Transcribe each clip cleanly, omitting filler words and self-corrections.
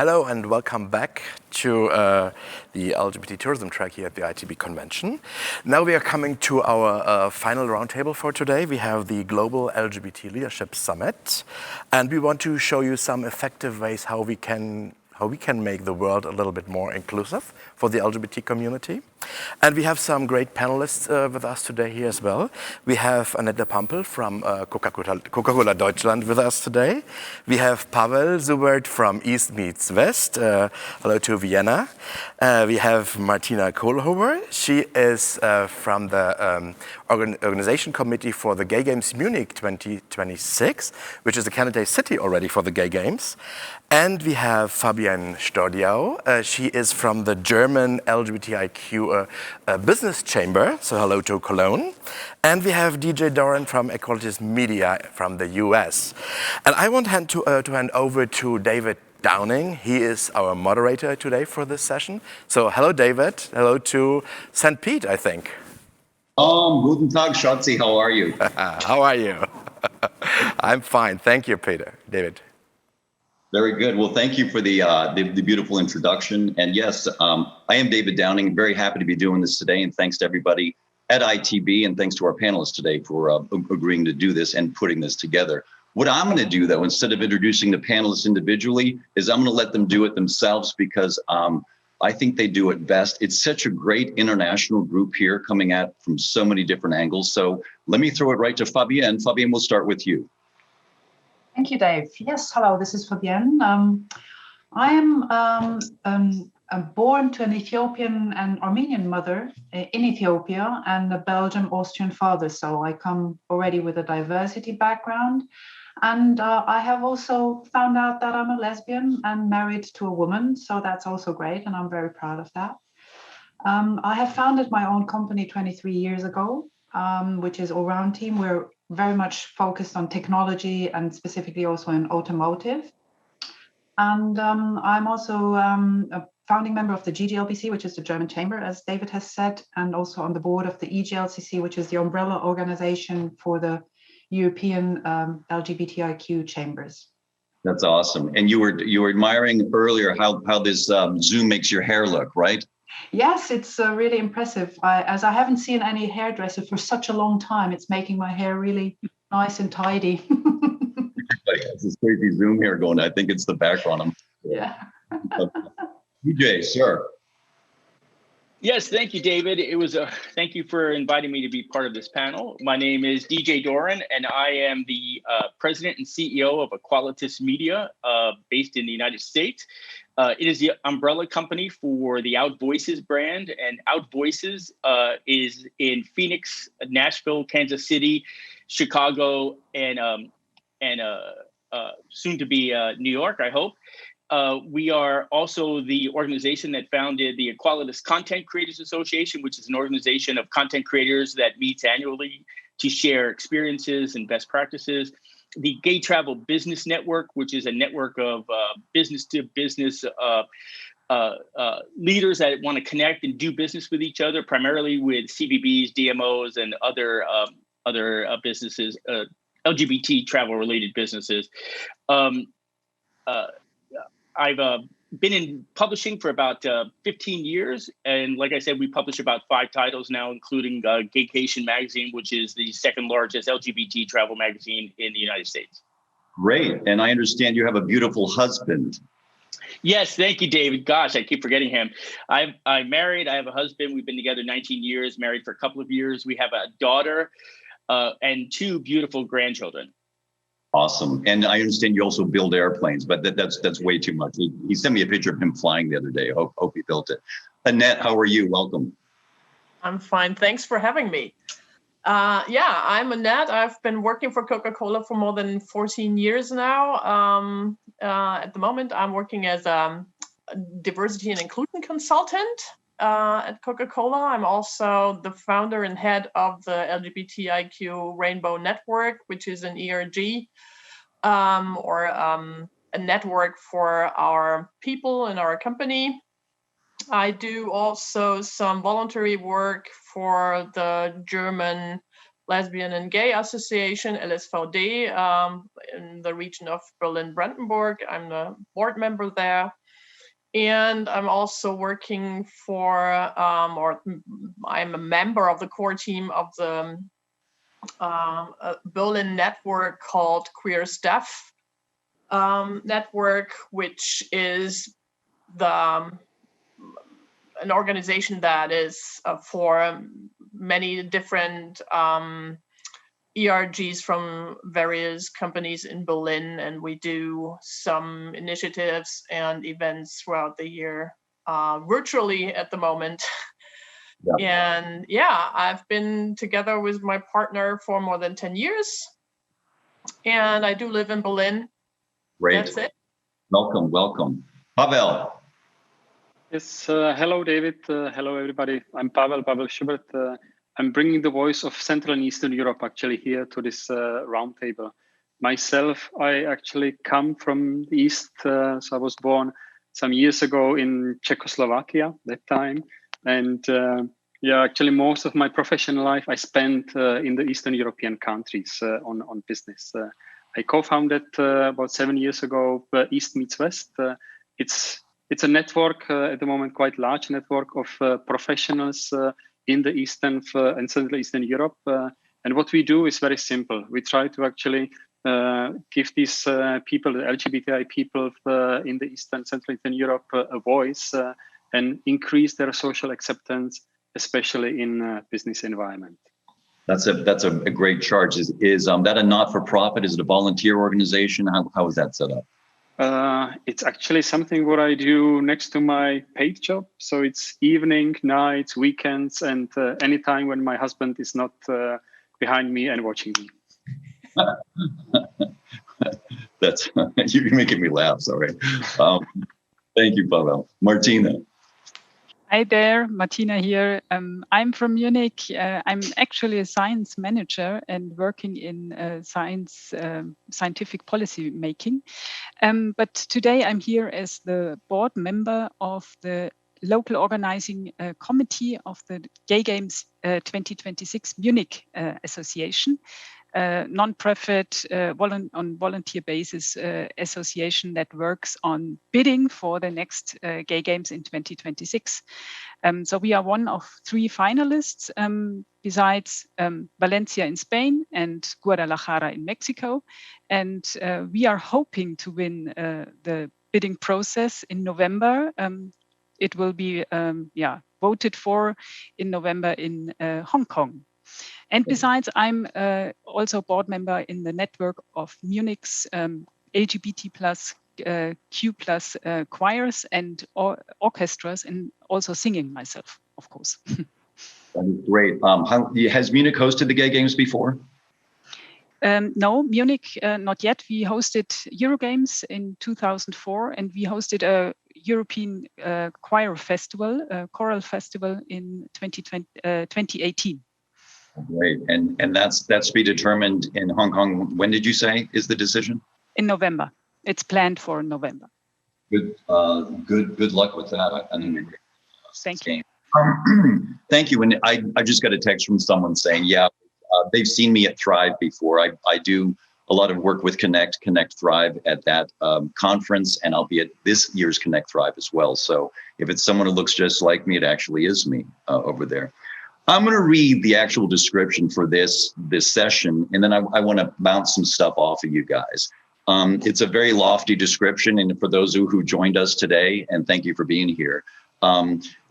Hello and welcome back to the LGBT tourism track here at the ITB convention. Now we are coming to our final roundtable for today. We have the Global LGBT Leadership Summit, and we want to show you some effective ways how we can make the world a little bit more inclusive for the LGBT community. And we have some great panelists with us today here as well. We have Annette Pampel from Coca-Cola Deutschland with us today. We have Pavel Subrt from EastMeetsWest. Hello to Vienna. We have Martina Kohlhuber. She is from the organization committee for the Gay Games Munich 2026, which is the candidate city already for the Gay Games. And we have Fabienne Stordiau. She is from the German LGBTIQ business chamber, so hello to Cologne. And we have DJ Doran from Equalitasmedia from the US. And I want to hand over to David Downing. He is our moderator today for this session. So hello, David. Hello to St. Pete, I think. Guten Tag, Schatzi. How are you? How are you? I'm fine. Thank you, David. Very good. Well, thank you for the beautiful introduction. And yes, I am David Downing. Very happy to be doing this today. And thanks to everybody at ITB and thanks to our panelists today for agreeing to do this and putting this together. What I'm going to do, though, instead of introducing the panelists individually, is I'm going to let them do it themselves because I think they do it best. It's such a great international group here coming at from so many different angles. So let me throw it right to Fabienne. Fabienne, we'll start with you. Thank you, Dave. Yes, hello, this is Fabienne. I am born to an Ethiopian and Armenian mother in Ethiopia and a Belgian-Austrian father. So I come already with a diversity background. And I have also found out that I'm a lesbian and married to a woman. So that's also great. And I'm very proud of that. I have founded my own company 23 years ago, which is All Round Team. We're very much focused on technology and specifically also in automotive. And I'm also a founding member of the GGLBC, which is the German chamber, as David has said, and also on the board of the EGLCC, which is the umbrella organization for the European LGBTIQ chambers. That's awesome. And you were admiring earlier how this Zoom makes your hair look, right? Yes, it's really impressive. As I haven't seen any hairdresser for such a long time, it's making my hair really nice and tidy. Everybody has this crazy Zoom hair going. I think it's the background. Yeah. DJ, sir. Yes, thank you, David. Thank you for inviting me to be part of this panel. My name is DJ Doran, and I am the president and CEO of Aequalitasmedia, based in the United States. It is the umbrella company for the Out Voices brand, and Out Voices is in Phoenix, Nashville, Kansas City, Chicago, and soon to be New York, I hope. We are also the organization that founded the Equalitas Content Creators Association, which is an organization of content creators that meets annually to share experiences and best practices. The Gay Travel Business Network, which is a network of business-to-business leaders that want to connect and do business with each other, primarily with CBBs, DMOs, and other businesses, LGBT travel-related businesses. I've been in publishing for about 15 years. And like I said, we publish about 5 titles now, including Gaycation magazine, which is the second largest LGBT travel magazine in the United States. Great. And I understand you have a beautiful husband. Yes, thank you, David. Gosh, I keep forgetting him. I'm married. I have a husband. We've been together 19 years, married for a couple of years. We have a daughter and 2 beautiful grandchildren. Awesome. And I understand you also build airplanes, but that's way too much. He sent me a picture of him flying the other day. Hope he built it. Annette, how are you? Welcome. I'm fine. Thanks for having me. I'm Annette. I've been working for Coca-Cola for more than 14 years now. At the moment, I'm working as a diversity and inclusion consultant at Coca-Cola. I'm also the founder and head of the LGBTIQ Rainbow Network, which is an ERG, a network for our people in our company. I do also some voluntary work for the German Lesbian and Gay Association, LSVD, in the region of Berlin-Brandenburg. I'm the board member there. And I'm also working for, or I'm a member of the core team of the Berlin network called Queer Staff Network, which is an organization that is for many different ERGs from various companies in Berlin, and we do some initiatives and events throughout the year, virtually at the moment. Yeah. And yeah, I've been together with my partner for more than 10 years, and I do live in Berlin. Great. That's it. Welcome. Pavel. Yes, hello, David. Hello, everybody. I'm Pavel Subrt. I'm bringing the voice of Central and Eastern Europe actually here to this roundtable. Myself, I actually come from the East. So I was born some years ago in Czechoslovakia that time. And actually most of my professional life I spent in the Eastern European countries on business. I co-founded about 7 years ago EastMeetsWest. It's a network at the moment, quite large network of professionals in the Eastern and Central Eastern Europe. And what we do is very simple. We try to actually give these people, the LGBTI people in the Eastern, Central Eastern Europe a voice and increase their social acceptance, especially in business environment. That's a great charge. Is that a not-for-profit? Is it a volunteer organization? How is that set up? It's actually something what I do next to my paid job. So it's evening, nights, weekends, and any time when my husband is not behind me and watching me. That's you're making me laugh. Sorry. Thank you, Pavel. Martina. Hi there, Martina here. I'm from Munich. I'm actually a science manager and working in scientific policy making. But today I'm here as the board member of the local organizing committee of the Gay Games 2026 Munich Association, non-profit on volunteer basis association that works on bidding for the next Gay Games in 2026. So we are one of 3 finalists besides Valencia in Spain and Guadalajara in Mexico. And we are hoping to win the bidding process in November. It will be voted for in November in Hong Kong. And besides, I'm also board member in the network of Munich's LGBT plus Q plus choirs and orchestras, and also singing myself, of course. That is great. Has Munich hosted the Gay Games before? No, Munich, not yet. We hosted Eurogames in 2004, and we hosted a European choir festival, choral festival in 2018. Great, and that's to be determined in Hong Kong. When did you say is the decision? In November. It's planned for November. Good luck with that. Thank you. Thank you. And I just got a text from someone saying, they've seen me at Thrive before. I do a lot of work with Connect Thrive at that conference, and I'll be at this year's Connect Thrive as well. So if it's someone who looks just like me, it actually is me over there. I'm going to read the actual description for this session, and then I want to bounce some stuff off of you guys. It's a very lofty description, and for those who joined us today, and thank you for being here,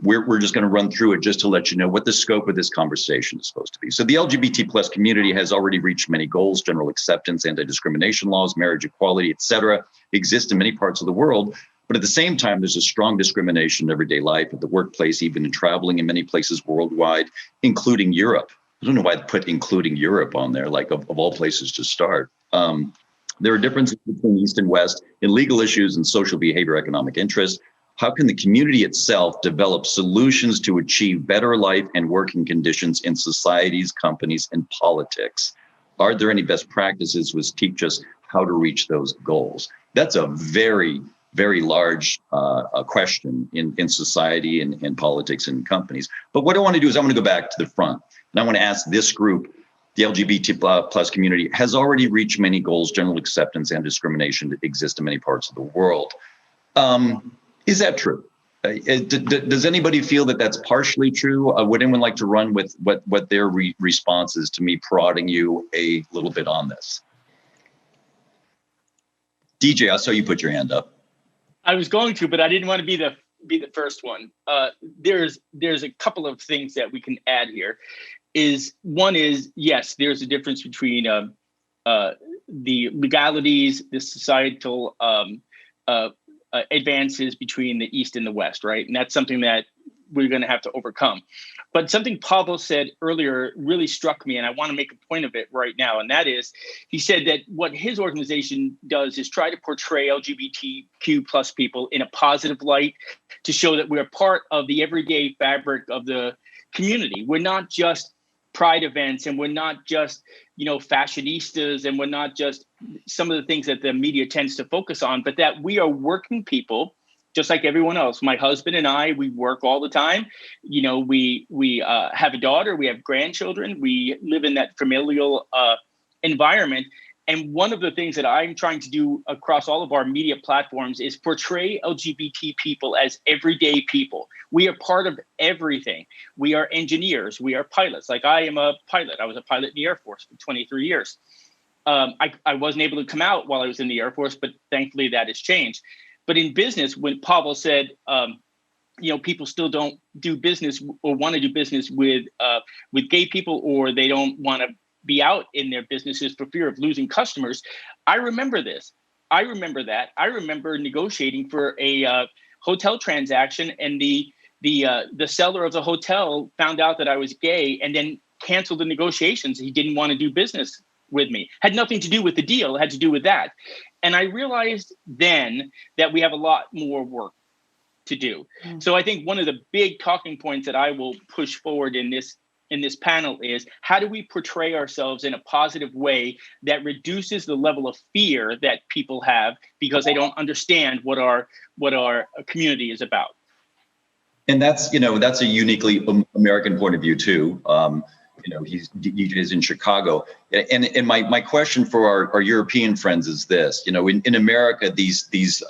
we're just going to run through it just to let you know what the scope of this conversation is supposed to be. So the LGBT plus community has already reached many goals. General acceptance, anti-discrimination laws, marriage equality, etc. exist in many parts of the world. But at the same time, there's a strong discrimination in everyday life, at the workplace, even in traveling in many places worldwide, including Europe. I don't know why I put including Europe on there, like of all places to start. There are differences between East and West in legal issues and social behavior, economic interests. How can the community itself develop solutions to achieve better life and working conditions in societies, companies, and politics? Are there any best practices which teach us how to reach those goals? That's a very, very large question in society and politics and companies. But what I want to do is I want to go back to the front, and I want to ask this group, the LGBT plus community has already reached many goals. General acceptance and discrimination that exist in many parts of the world. Is that true? Does anybody feel that that's partially true? Would anyone like to run with what their response is to me prodding you a little bit on this? DJ, I saw you put your hand up. I was going to, but I didn't want to be the first one. There's a couple of things that we can add here. One is yes, there's a difference between the legalities, the societal advances between the East and the West, right? And that's something that we're going to have to overcome. But something Pavel said earlier really struck me, and I want to make a point of it right now. And that is, he said that what his organization does is try to portray LGBTQ plus people in a positive light to show that we're part of the everyday fabric of the community. We're not just pride events, and we're not just, fashionistas, and we're not just some of the things that the media tends to focus on, but that we are working people just like everyone else. My husband and I, we work all the time. We have a daughter, we have grandchildren, we live in that familial environment. And one of the things that I'm trying to do across all of our media platforms is portray LGBT people as everyday people. We are part of everything. We are engineers, we are pilots. Like I am a pilot. I was a pilot in the Air Force for 23 years. I wasn't able to come out while I was in the Air Force, but thankfully that has changed. But in business, when Pavel said, people still don't do business or want to do business with gay people, or they don't want to be out in their businesses for fear of losing customers. I remember this. I remember that. I remember negotiating for a hotel transaction, and the seller of the hotel found out that I was gay and then canceled the negotiations. He didn't want to do business with me. Had nothing to do with the deal. It had to do with that. And I realized then that we have a lot more work to do. So I think one of the big talking points that I will push forward in this panel is, how do we portray ourselves in a positive way that reduces the level of fear that people have because they don't understand what our community is about? And that's a uniquely American point of view too. DJ's in Chicago, and my question for our European friends is this: in America, these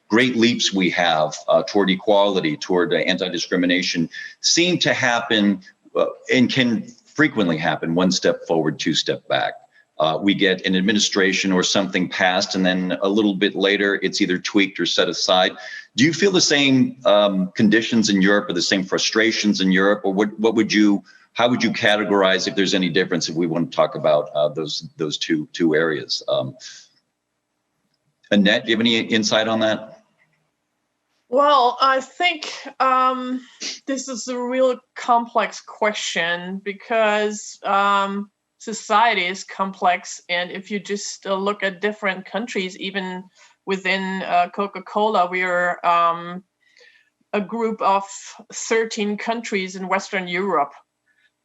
great leaps we have toward equality, toward anti-discrimination, seem to happen and can frequently happen one step forward, two step back. We get an administration or something passed, and then a little bit later, it's either tweaked or set aside. Do you feel the same conditions in Europe, or the same frustrations in Europe, or how would you categorize, if there's any difference, if we want to talk about those two areas? Annette, do you have any insight on that? Well, I think this is a real complex question, because society is complex. And if you just look at different countries, even within Coca-Cola, we are a group of 13 countries in Western Europe.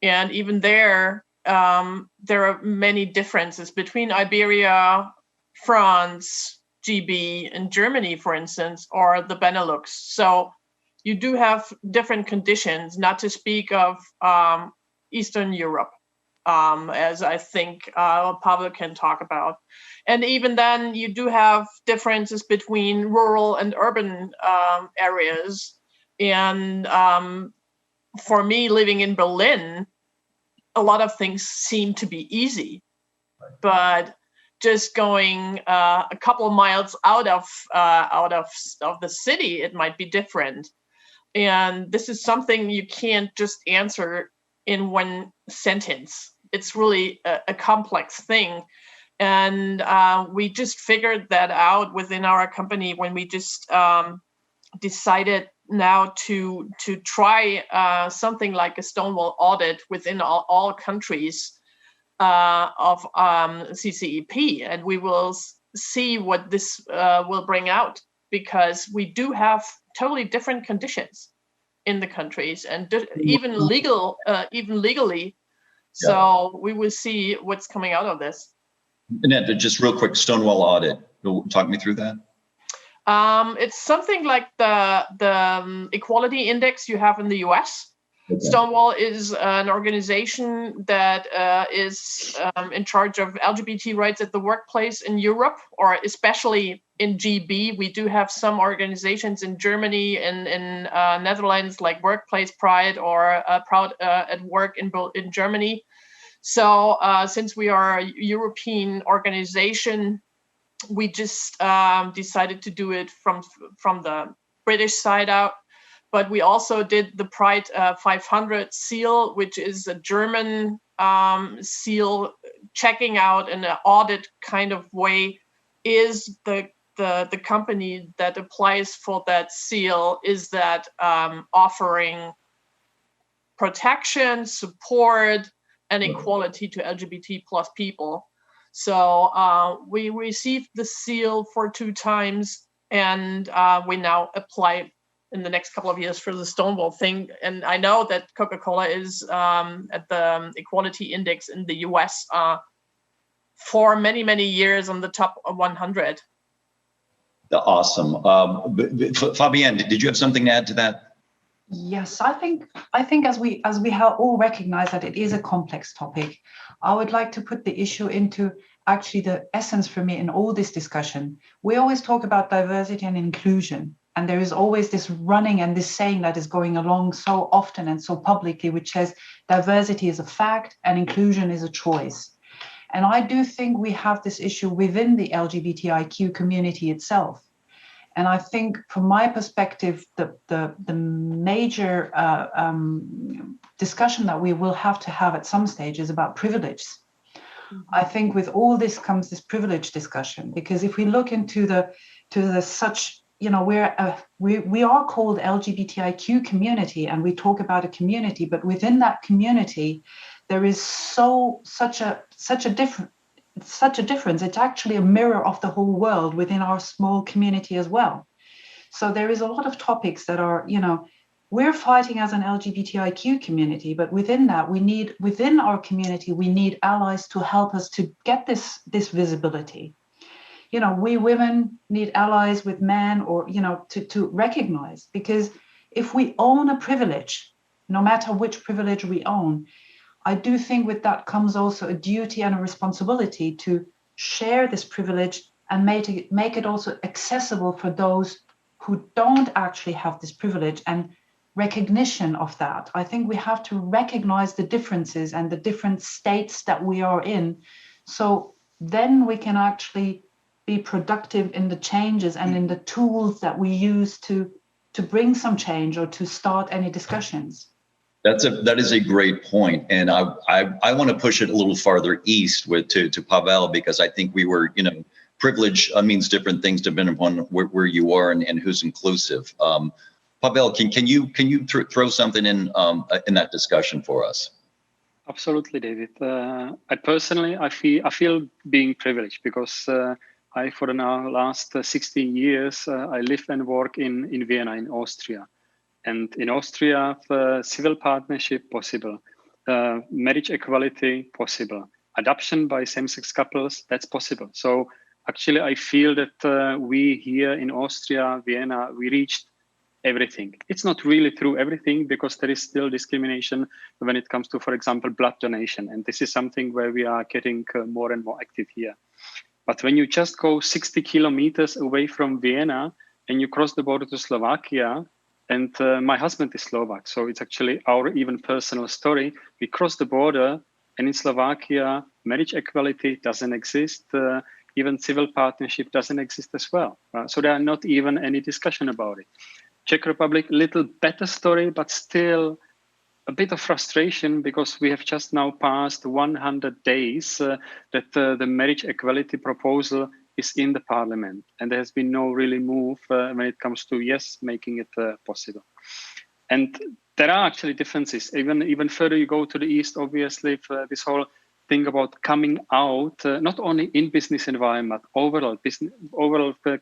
And even there are many differences between Iberia, France, GB, and Germany, for instance, or the Benelux. So you do have different conditions, not to speak of Eastern Europe, as I think Pavel can talk about. And even then, you do have differences between rural and urban areas. And for me, living in Berlin, a lot of things seem to be easy, but just going a couple of miles out of the city, it might be different. And this is something you can't just answer in one sentence. It's really a complex thing. And we just figured that out within our company when we just decided now to try something like a Stonewall audit within all countries of CCEP, and we will see what this will bring out, because we do have totally different conditions in the countries, and even legally. So we will see what's coming out of this. Annette, just real quick, Stonewall audit. Talk me through that. It's something like the equality index you have in the US. Okay. Stonewall is an organization that is in charge of LGBT rights at the workplace in Europe, or especially in GB. We do have some organizations in Germany and in Netherlands, like Workplace Pride or Proud at Work in Germany. So since we are a European organization, we just decided to do it from the British side out. But we also did the Pride 500 seal, which is a German seal, checking out in an audit kind of way, is the company that applies for that seal, is that offering protection, support, and equality to LGBT plus people. So we received the seal for 2 times, and we now apply in the next couple of years for the Stonewall thing. And I know that Coca-Cola is at the Equality Index in the US for many, many years on the top 100. Awesome. Fabienne, did you have something to add to that? Yes, I think as we have all recognized that it is a complex topic, I would like to put the issue into actually the essence for me in all this discussion. We always talk about diversity and inclusion, and there is always this running and this saying that is going along so often and so publicly, which says diversity is a fact and inclusion is a choice. And I do think we have this issue within the LGBTIQ community itself. And I think from my perspective, the major discussion that we will have to have at some stage is about privilege. I think with all this comes this privilege discussion, because if we look into the such, you know, we are called LGBTIQ community, and we talk about a community, but within that community, there is such a difference. It's actually a mirror of the whole world within our small community as well. So there is a lot of topics that are, you know, we're fighting as an LGBTIQ community, but within that, within our community, we need allies to help us to get this visibility. You know, we women need allies with men, or, you know, to recognize, because if we own a privilege, no matter which privilege we own, I do think with that comes also a duty and a responsibility to share this privilege and make it also accessible for those who don't actually have this privilege, and recognition of that. I think we have to recognize the differences and the different states that we are in, so then we can actually be productive in the changes and in the tools that we use to bring some change or to start any discussions. That is a great point, and I want to push it a little farther east to Pavel, because I think we were, you know, privilege means different things depending upon where you are and who's inclusive. Pavel, can you throw something in that discussion for us? Absolutely, David. I personally feel being privileged because I for the last 16 years I live and work in Vienna, in Austria. And in Austria, civil partnership possible, marriage equality possible, adoption by same-sex couples, that's possible. So actually, I feel that we here in Austria, Vienna, we reached everything. It's not really true everything, because there is still discrimination when it comes to, for example, blood donation. And this is something where we are getting more and more active here. But when you just go 60 kilometers away from Vienna and you cross the border to Slovakia, and my husband is Slovak, so it's actually our even personal story. We crossed the border, and in Slovakia, marriage equality doesn't exist. Even civil partnership doesn't exist as well. So there are not even any discussion about it. Czech Republic, little better story, but still a bit of frustration, because we have just now passed 100 days that the marriage equality proposal is in the parliament, and there has been no really move when it comes to making it possible. And there are actually differences. Even further you go to the east, obviously, for this whole thing about coming out, not only in business environment, overall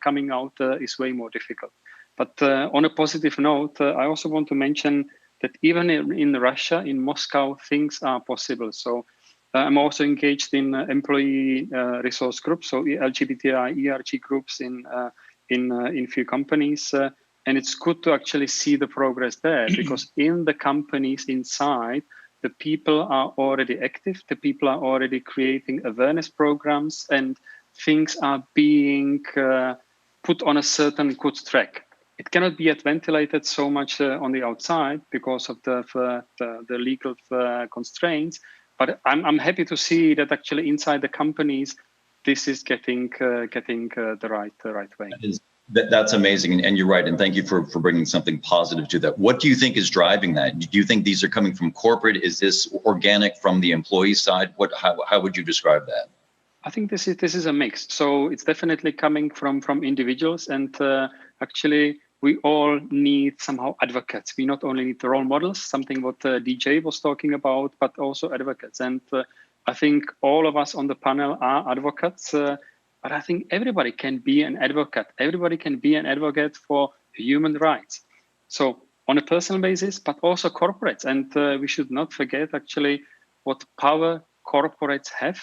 coming out is way more difficult. But on a positive note, I also want to mention that even in Russia, in Moscow, things are possible. So I'm also engaged in employee resource groups, so LGBTI, ERG groups in few companies. And it's good to actually see the progress there, because in the companies inside, the people are already active, the people are already creating awareness programs, and things are being put on a certain good track. It cannot be yet ventilated so much on the outside because of the legal constraints, but I'm happy to see that actually inside the companies, this is getting the right way. That's amazing, and you're right, and thank you for bringing something positive to that. What do you think is driving that? Do you think these are coming from corporate? Is this organic from the employee side? How would you describe that? I think this is a mix. So it's definitely coming from individuals, and actually we all need somehow advocates. We not only need the role models, something what DJ was talking about, but also advocates. And I think all of us on the panel are advocates. But I think everybody can be an advocate. Everybody can be an advocate for human rights. So on a personal basis, but also corporates. And we should not forget actually what power corporates have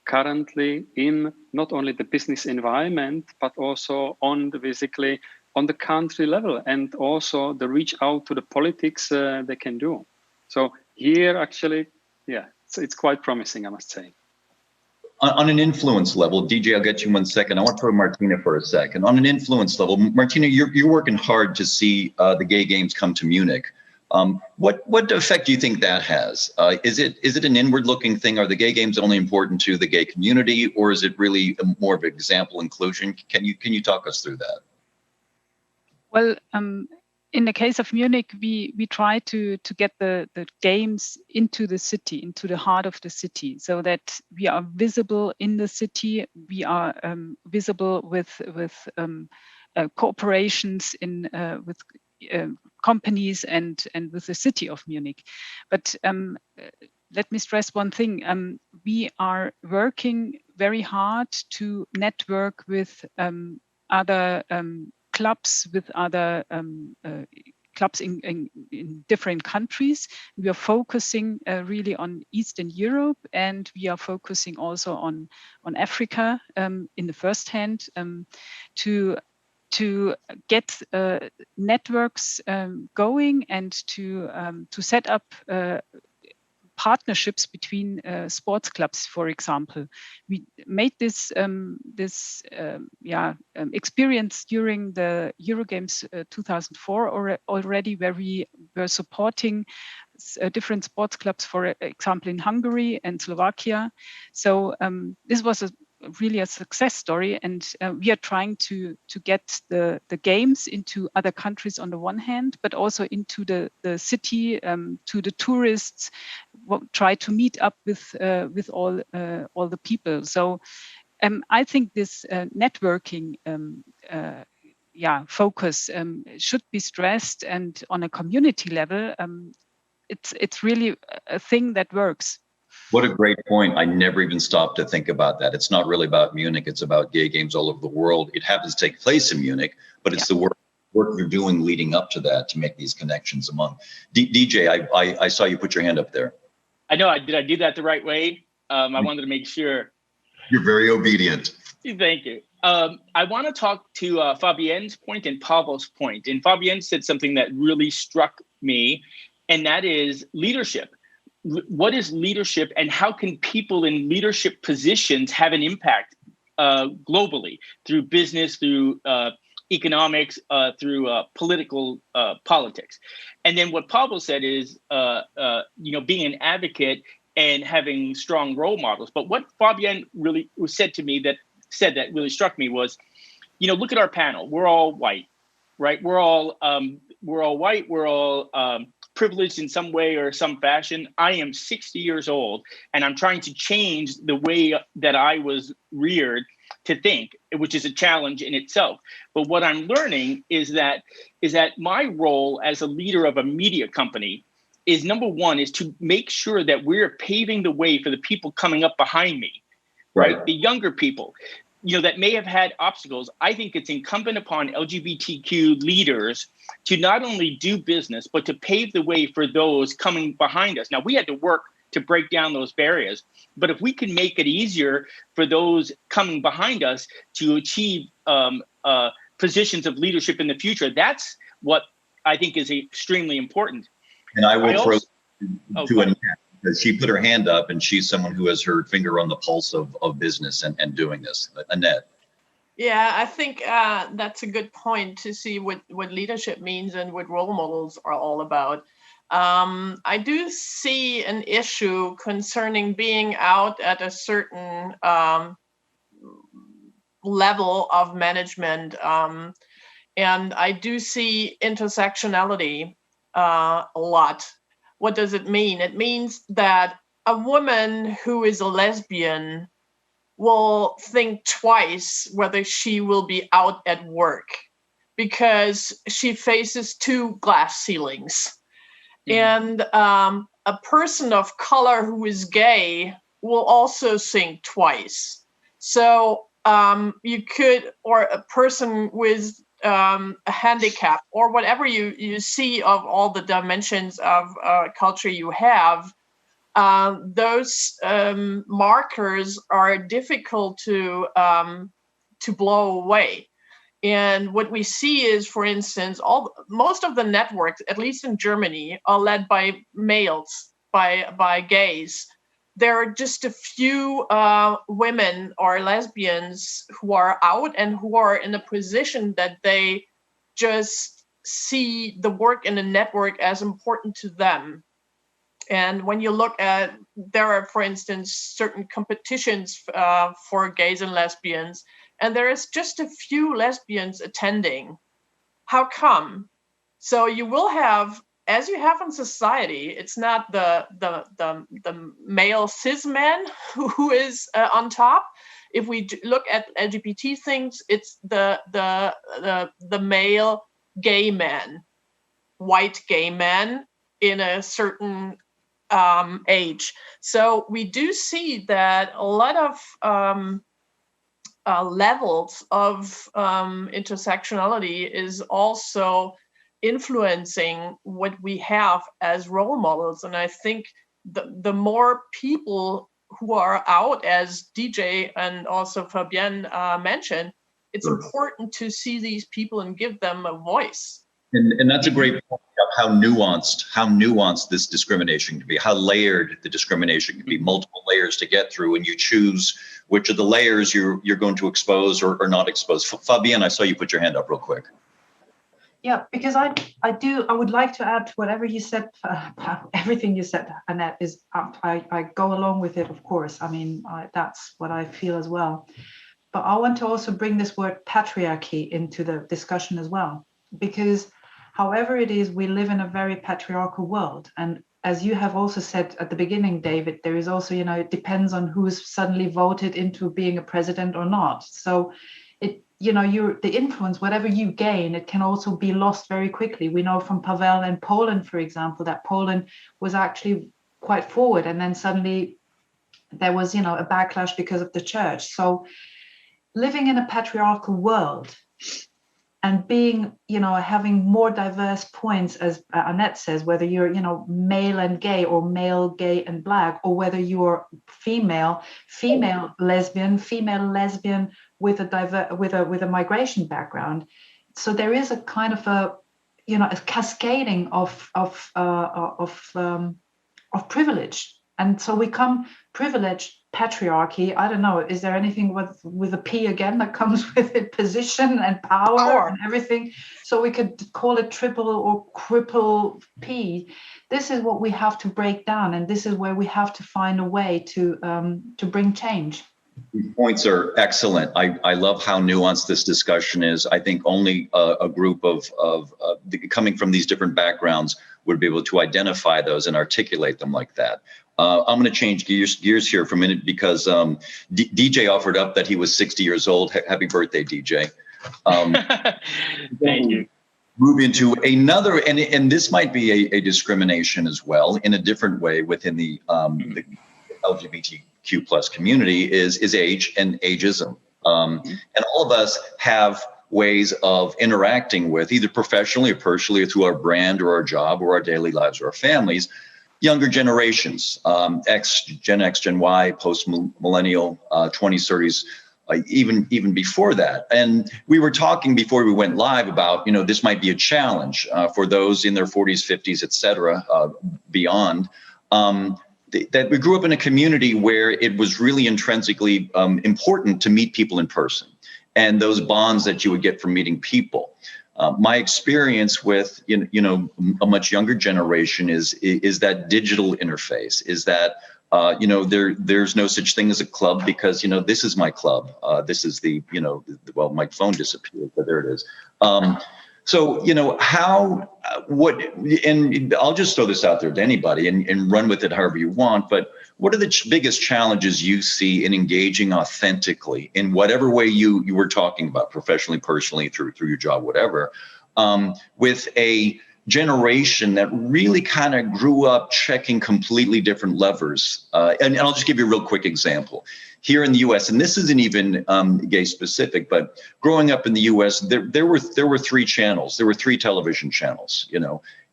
currently in not only the business environment, but also on the country level, and also the reach out to the politics they can do. So here actually, yeah, it's quite promising, I must say. On an influence level, DJ, I'll get you in 1 second. I want to throw Martina for a second. On an influence level, Martina, you're working hard to see the gay games come to Munich. What effect do you think that has? Is it an inward-looking thing? Are the gay games only important to the gay community, or is it really more of an example inclusion? Can you talk us through that? Well, in the case of Munich, we try to get the games into the city, into the heart of the city, so that we are visible in the city. We are visible with cooperations with companies and with the city of Munich. But let me stress one thing. We are working very hard to network with other clubs, with other clubs in different countries. We are focusing really on Eastern Europe, and we are focusing also on Africa in the first hand to get networks going, and to set up partnerships between sports clubs, for example. We made this experience during the Eurogames 2004 already, where we were supporting different sports clubs, for example, in Hungary and Slovakia. So this was really a success story, and we are trying to get the games into other countries on the one hand, but also into the city, to the tourists, try to meet up with all the people. So I think this networking focus should be stressed, and on a community level, it's really a thing that works. What a great point. I never even stopped to think about that. It's not really about Munich. It's about gay games all over the world. It happens to take place in Munich, but it's the work you're doing leading up to that to make these connections among. DJ, I saw you put your hand up there. I know. Did I do that the right way? I wanted to make sure. You're very obedient. Thank you. I want to talk to Fabienne's point and Pavel's point. And Fabienne said something that really struck me, and that is leadership. What is leadership, and how can people in leadership positions have an impact globally through business, through economics, through political politics? And then what Pavel said is, being an advocate and having strong role models. But what Fabienne really said that really struck me was, look at our panel. We're all white, right? We're all white. We're all privileged in some way or some fashion. I am 60 years old, and I'm trying to change the way that I was reared to think, which is a challenge in itself. But what I'm learning is that my role as a leader of a media company is, number one, is to make sure that we're paving the way for the people coming up behind me, right? The younger people, that may have had obstacles. I think it's incumbent upon LGBTQ leaders to not only do business, but to pave the way for those coming behind us. Now, we had to work to break down those barriers, but if we can make it easier for those coming behind us to achieve positions of leadership in the future. That's what I think is extremely important. And I will throw to Annette, because she put her hand up and she's someone who has her finger on the pulse of business and doing this. Annette. Yeah, I think that's a good point to see what leadership means and what role models are all about. I do see an issue concerning being out at a certain level of management. And I do see intersectionality a lot. What does it mean? It means that a woman who is a lesbian will think twice whether she will be out at work because she faces 2 glass ceilings. And a person of color who is gay will also think twice. So you could, or a person with a handicap, or whatever you see of all the dimensions of culture you have, those markers are difficult to blow away. And what we see is, for instance, most of the networks, at least in Germany, are led by males, by gays. There are just a few women or lesbians who are out and who are in a position that they just see the work in the network as important to them. And when you look at, there are, for instance, certain competitions for gays and lesbians, and there is just a few lesbians attending. How come? So you will have, as you have in society, it's not the male cis man who is on top. If we look at LGBT things, it's the male gay man, white gay man in a certain age. So we do see that a lot of levels of intersectionality is also influencing what we have as role models. And I think the more people who are out, as DJ and also Fabienne mentioned, it's important to see these people and give them a voice. And that's a great point of how nuanced this discrimination can be, how layered the discrimination can be, multiple layers to get through, and you choose which of the layers you're going to expose or not expose. Fabienne, I saw you put your hand up real quick. Yeah, because I would like to add to whatever you said, everything you said, Annette, is I go along with it, of course. I mean, that's what I feel as well. But I want to also bring this word patriarchy into the discussion as well, because however it is, we live in a very patriarchal world. And as you have also said at the beginning, David, there is also, it depends on who's suddenly voted into being a president or not. So the influence, whatever you gain, it can also be lost very quickly. We know from Pavel and Poland, for example, that Poland was actually quite forward, and then suddenly there was, a backlash because of the church. So living in a patriarchal world and being, having more diverse points, as Annette says, whether you're, male and gay, or male, gay and black, or whether you're female lesbian with a migration background. So there is a kind of a cascading of privilege, and so we come privilege, patriarchy. I don't know. Is there anything with a P again that comes with it? Position and power and everything. So we could call it triple or cripple P. This is what we have to break down, and this is where we have to find a way to bring change. These points are excellent. I love how nuanced this discussion is. I think only a group of coming from these different backgrounds would be able to identify those and articulate them like that. I'm going to change gears here for a minute because DJ offered up that he was 60 years old. Happy birthday, DJ. Thank you. Move into another, and this might be a discrimination as well in a different way within the LGBTQ plus community is age and ageism. And all of us have ways of interacting with, either professionally or personally, or through our brand or our job or our daily lives or our families, younger generations, Gen X, Gen Y, post-millennial, 20s, 30s, even before that. And we were talking before we went live about, this might be a challenge for those in their 40s, 50s, et cetera, beyond. That we grew up in a community where it was really intrinsically important to meet people in person, and those bonds that you would get from meeting people. My experience with a much younger generation is that digital interface, is that there's no such thing as a club because this is my club. This is my phone disappeared, but there it is. So, and I'll just throw this out there to anybody and run with it however you want, but what are the biggest challenges you see in engaging authentically in whatever way you were talking about, professionally, personally, through your job, whatever, with a generation that really kind of grew up checking completely different levers? And I'll just give you a real quick example. Here in the U.S., and this isn't even gay specific, but growing up in the U.S., there were three channels. There were three television channels,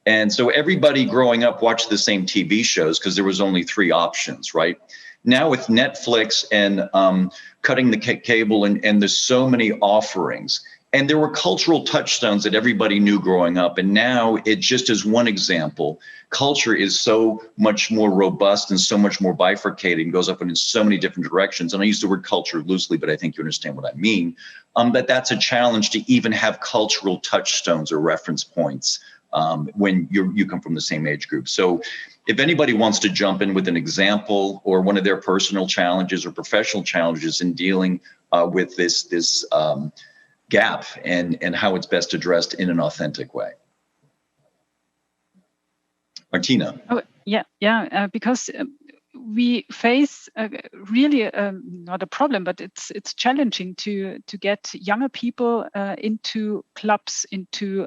and so everybody growing up watched the same TV shows because there was only three options, right? Now with Netflix and cutting the cable, and there's so many offerings. And there were cultural touchstones that everybody knew growing up. And now it just is one example. Culture is so much more robust and so much more bifurcated and goes up in so many different directions. And I use the word culture loosely, but I think you understand what I mean. That's a challenge to even have cultural touchstones or reference points when you come from the same age group. So if anybody wants to jump in with an example or one of their personal challenges or professional challenges in dealing with this gap and how it's best addressed in an authentic way. Martina. Oh, yeah, because we face really not a problem, but it's challenging to get younger people into clubs, into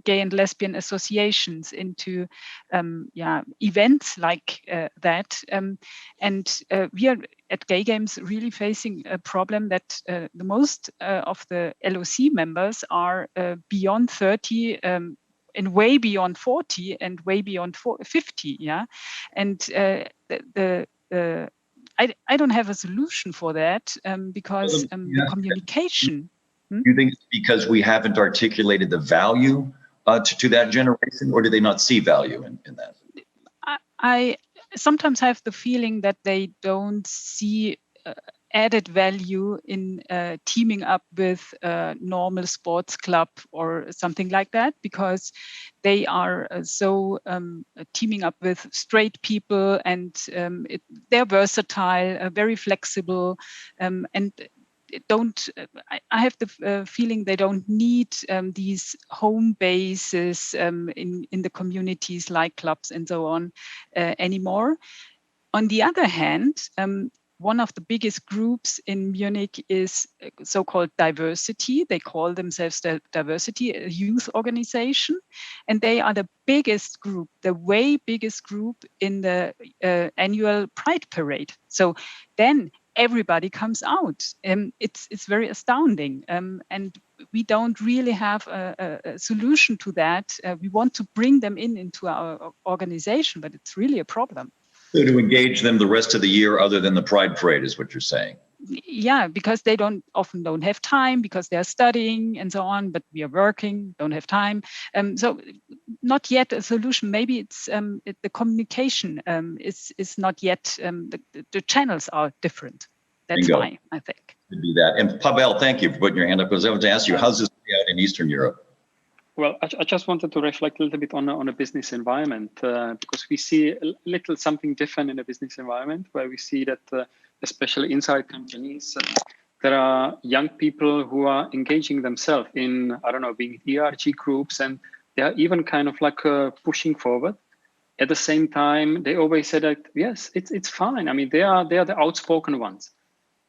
gay and lesbian associations, into events like that. And we are at Gay Games really facing a problem that the most of the LOC members are beyond 30 and way beyond 40 and way beyond 50. Yeah. And I don't have a solution for that because the communication. You think it's because we haven't articulated the value to that generation, or do they not see value in that? I sometimes have the feeling that they don't see added value in teaming up with a normal sports club or something like that, because they are so teaming up with straight people, and they're versatile, very flexible, and I have the feeling they don't need these home bases in the communities like clubs and so on anymore. On the other hand, one of the biggest groups in Munich is so-called Diversity. They call themselves Diversity, a youth organization, and they are the biggest group, the way biggest group in the annual Pride Parade. So then everybody comes out. It's very astounding, and we don't really have a solution to that. We want to bring them into our organization, but it's really a problem. So to engage them the rest of the year other than the Pride Parade is what you're saying? Yeah, because they often don't have time because they're studying and so on, but we are working, don't have time. So not yet a solution. Maybe it's the communication is not yet, the channels are different. That's why, I think. Could be that. And Pavel, thank you for putting your hand up, because I want to ask you, how's this play out in Eastern Europe? Well, I just wanted to reflect a little bit on a business environment, because we see a little something different in a business environment, where we see that, especially inside companies, there are young people who are engaging themselves in, being ERG groups, and they are even kind of like pushing forward. At the same time, they always say that, yes, it's fine. I mean, they are the outspoken ones.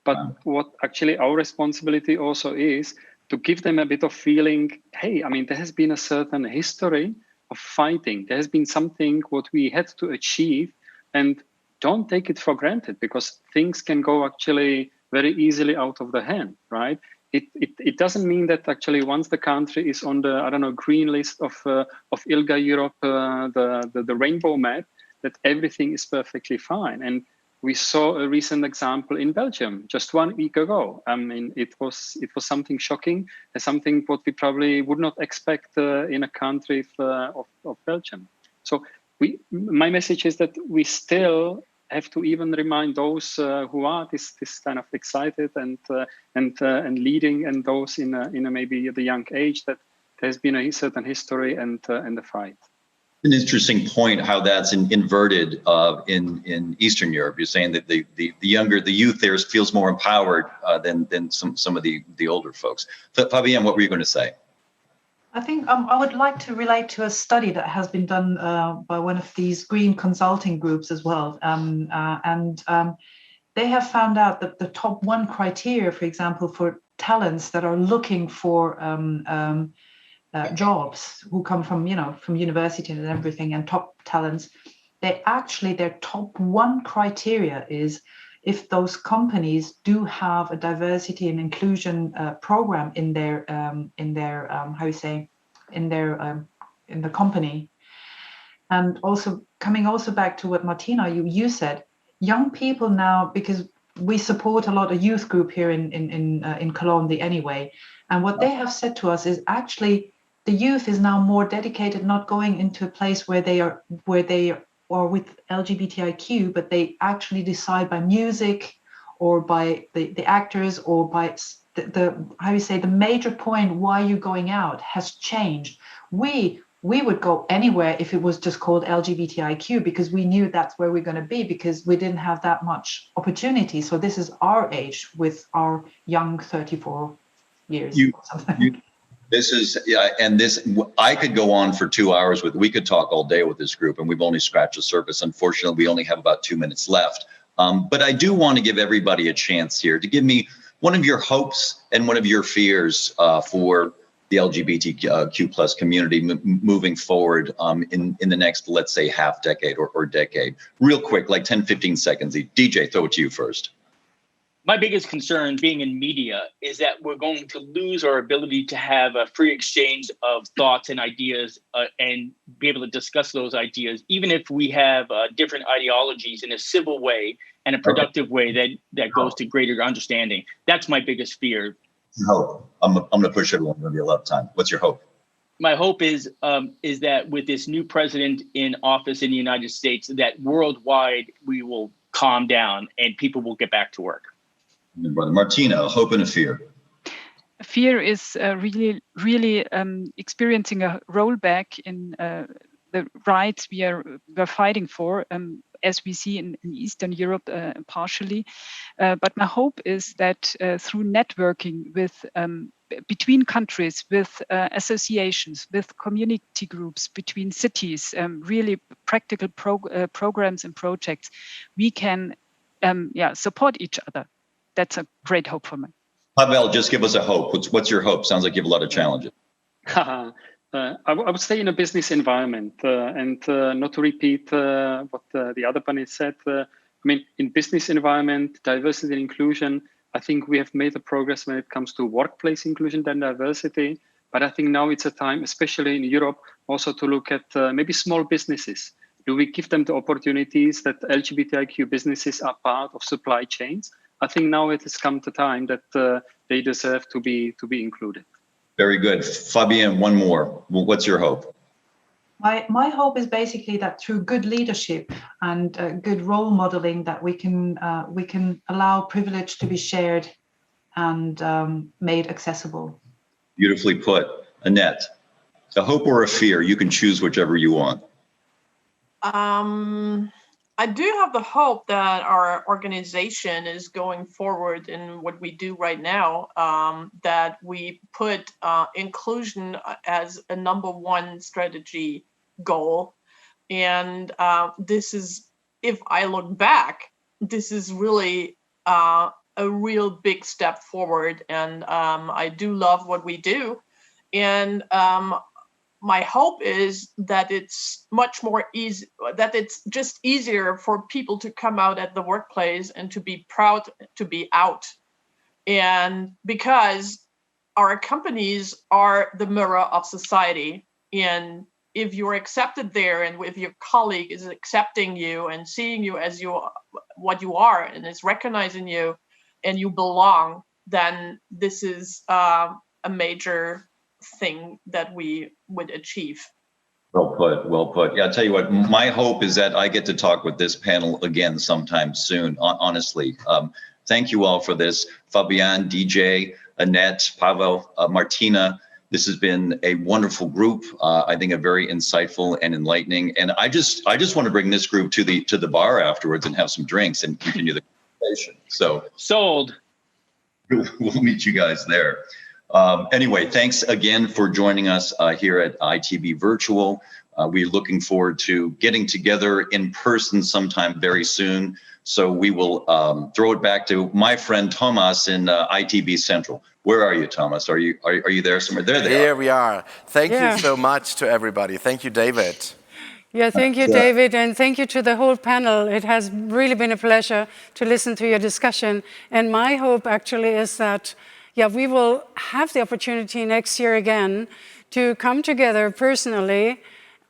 But what actually our responsibility also is to give them a bit of feeling, hey, I mean, there has been a certain history of fighting. There has been something what we had to achieve, and don't take it for granted, because things can go actually very easily out of the hand, right? It doesn't mean that actually once the country is on the, green list of ILGA Europe, the rainbow map, that everything is perfectly fine. And we saw a recent example in Belgium just 1 week ago. I mean, it was something shocking, and something what we probably would not expect in a country of Belgium. So my message is that we still have to even remind those who are this kind of excited and leading, and those in a maybe the young age, that there's been a certain history and a fight. An interesting point how that's inverted in Eastern Europe. You're saying that the youth there feels more empowered than some of the older folks. Fabienne, what were you going to say? I think I would like to relate to a study that has been done by one of these green consulting groups as well. They have found out that the top 1 criteria, for example, for talents that are looking for jobs, who come from university and everything, and top talents, their top 1 criteria is if those companies do have a diversity and inclusion program in the company. And also coming back to what Martina you said, young people now, because we support a lot of youth group here in Cologne anyway, and what they have said to us is actually the youth is now more dedicated, not going into a place where they are with LGBTIQ, but they actually decide by music or by the actors or by the major point why you're going out has changed. We would go anywhere if it was just called LGBTIQ, because we knew that's where we're going to be, because we didn't have that much opportunity. So this is our age with our young 34 years. I could go on for 2 hours we could talk all day with this group, and we've only scratched the surface. Unfortunately, we only have about 2 minutes left. But I do want to give everybody a chance here to give me one of your hopes and one of your fears for the LGBTQ plus community moving forward in the next, let's say, half decade or decade. Real quick, like 10, 15 seconds. DJ, throw it to you first. My biggest concern being in media is that we're going to lose our ability to have a free exchange of thoughts and ideas and be able to discuss those ideas, even if we have different ideologies, in a civil way and a productive way that goes to greater understanding. That's my biggest fear. Hope. I'm going to push it along. There'll be a lot of time. What's your hope? My hope is that with this new president in office in the United States, that worldwide we will calm down and people will get back to work. Brother Martina, a hope and a fear. Fear is really experiencing a rollback in the rights we're fighting for, as we see in Eastern Europe partially. But my hope is that through networking with between countries, with associations, with community groups, between cities, really practical programs and projects, we can support each other. That's a great hope for me. Pavel, just give us a hope. What's your hope? Sounds like you have a lot of challenges. I would say in a business environment, and not to repeat what the other panel said. I mean, in business environment, diversity and inclusion, I think we have made a progress when it comes to workplace inclusion and diversity. But I think now it's a time, especially in Europe, also to look at maybe small businesses. Do we give them the opportunities that LGBTIQ businesses are part of supply chains? I think now it has come to time that they deserve to be included. Very good. Fabienne, one more. What's your hope? My hope is basically that through good leadership and good role modeling, that we can allow privilege to be shared and made accessible. Beautifully put. Annette, a hope or a fear? You can choose whichever you want. I do have the hope that our organization is going forward in what we do right now, that we put inclusion as a #1 strategy goal. And this is, if I look back, this is really a real big step forward. And I do love what we do. And my hope is that it's much more easy, that it's just easier for people to come out at the workplace and to be proud to be out. And because our companies are the mirror of society, and if you're accepted there, and if your colleague is accepting you and seeing you as what you are, and is recognizing you, and you belong, then this is a major thing that we would achieve. Well put, well put. Yeah, I'll tell you what, my hope is that I get to talk with this panel again sometime soon, honestly. Thank you all for this. Fabienne, DJ, Annette, Pavel, Martina. This has been a wonderful group. I think a very insightful and enlightening. And I just want to bring this group to the bar afterwards and have some drinks and continue the conversation. So Sold. We'll meet you guys there. Anyway, thanks again for joining us here at ITB Virtual. We're looking forward to getting together in person sometime very soon. So we will throw it back to my friend Thomas in ITB Central. Where are you, Thomas? Are you there somewhere? There they are. Here we are. Thank you so much to everybody. Thank you, David. Yeah, thank you, David, and thank you to the whole panel. It has really been a pleasure to listen to your discussion. And my hope actually is that, we will have the opportunity next year again to come together personally,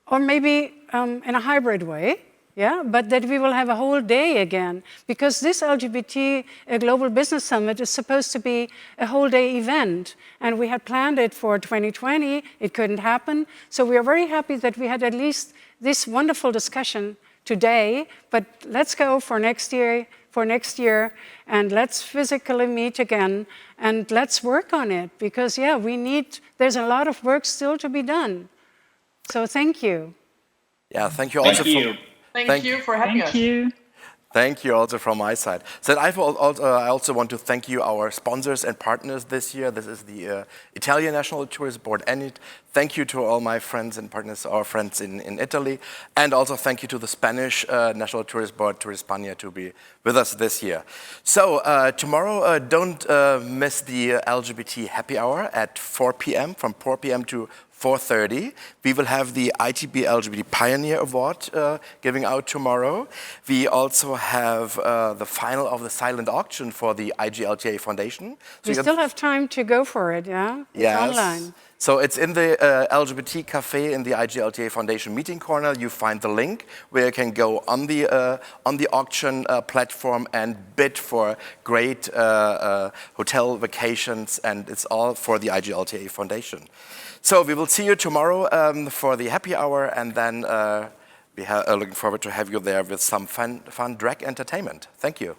or maybe in a hybrid way. But that we will have a whole day again, because this LGBT Global Business Summit is supposed to be a whole day event, and we had planned it for 2020. It couldn't happen, so we are very happy that we had at least this wonderful discussion today. But let's go for next year, and let's physically meet again, and let's work on it, because there's a lot of work still to be done. So thank you. Yeah, thank you also. Thank you for having us. Thank you. Thank you also from my side. So I also want to thank you, our sponsors and partners this year. This is the Italian National Tourist Board, Annette. Thank you to all my friends and partners, our friends in Italy. And also thank you to the Spanish National Tourist Board, Turispaña, to be with us this year. So tomorrow, don't miss the LGBT happy hour at 4 p.m., from 4 p.m. to 4:30. We will have the ITB LGBT Pioneer Award giving out tomorrow. We also have the final of the silent auction for the IGLTA Foundation. So you still have time to go for it, yeah? It's online. So it's in the LGBT Cafe in the IGLTA Foundation meeting corner. You find the link where you can go on the auction platform and bid for great hotel vacations, and it's all for the IGLTA Foundation. So we will see you tomorrow for the happy hour, and then we are looking forward to have you there with some fun drag entertainment. Thank you.